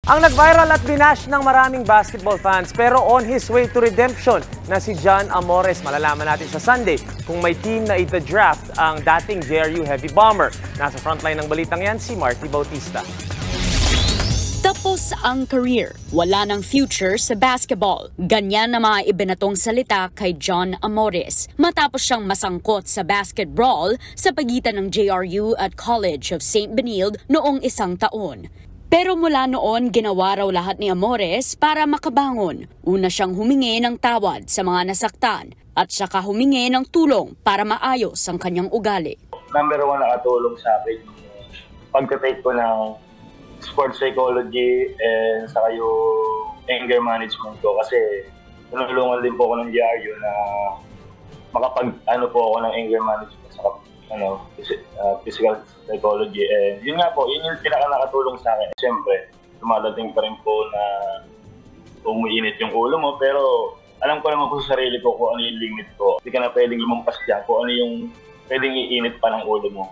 Ang nag-viral at binash ng maraming basketball fans pero on his way to redemption na si John Amores. Malalaman natin sa Sunday kung may team na ita-draft ang dating JRU Heavy Bomber. Nasa frontline ng balitang yan si Marty Bautista. Tapos ang career, wala ng future sa basketball. Ganyan na mga ibinatong salita kay John Amores matapos siyang masangkot sa basketball sa pagitan ng JRU at College of St. Benilde noong 1 taon. Pero mula noon, ginawa raw lahat ni Amores para makabangon. Una siyang humingi ng tawad sa mga nasaktan at saka humingi ng tulong para maayos ang kanyang ugali. Number 1 nakatulong sa akin yung pagka-take ko ng sports psychology and saka yung anger management ko kasi tinulungan din po ako ng JRU na makapag-ano po ako ng anger management saka physical psychology. And yun nga po, yun yung pinaka-nakatulong sa akin. Siyempre, dumadating pa rin po na umiinit yung ulo mo pero alam ko naman po sa sarili ko kung ano yung limit ko. Hindi ka na pwedeng lumampas dyan kung ano yung pwedeng iinit pa ng ulo mo.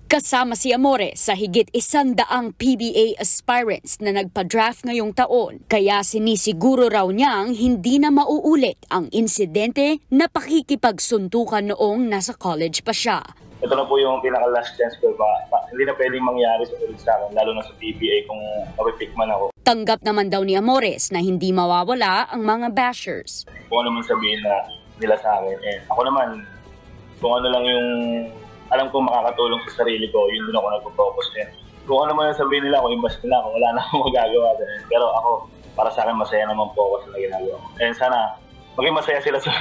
Kasama si Amores sa higit 100 PBA aspirants na nagpa-draft ngayong taon. Kaya sinisiguro raw niyang hindi na mauulit ang insidente na pakikipagsuntukan noong nasa college pa siya. Ito na po yung pinaka-last chance ko. Hindi na pwedeng mangyari sa ulit sa akin, lalo na sa PBA kung mapipick man ako. Tanggap naman daw ni Amores na hindi mawawala ang mga bashers. Kung ano man sabihin na nila sa akin, ako naman, kung ano lang yung alam kong makakatulong sa sarili ko, yun din ako nagpo-focus din. Kung ano man sabihin nila, kung imbas nila ako, wala na akong magagawa din. Pero ako, para sa akin, masaya naman po ako sa ginagawa ko. And sana, maging masaya sila sa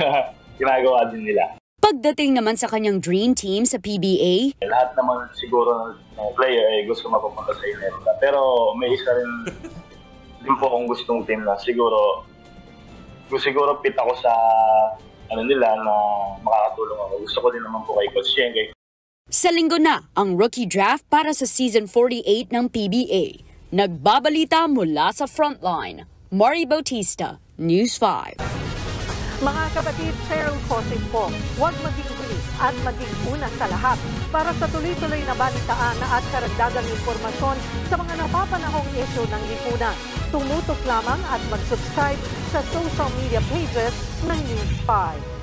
ginagawa din nila. Pagdating naman sa kanyang dream team sa PBA, lahat naman siguro ng player ay gusto mapupunta sa Inerta. Pero may isa rin din po akong gustong team na siguro fit ako sa nila na makakatulong ako. Gusto ko din naman po kay Coach Yen. Sa linggo na ang rookie draft para sa Season 48 ng PBA. Nagbabalita mula sa frontline. Marty Bautista, News 5. Mga kapatid, Cheryl Cosip po, huwag maging huli at maging una sa lahat para sa tuloy-tuloy na balitaan at karagdagang impormasyon sa mga napapanahong isyu ng lipunan. Tumutok lamang at mag-subscribe sa social media pages ng News 5.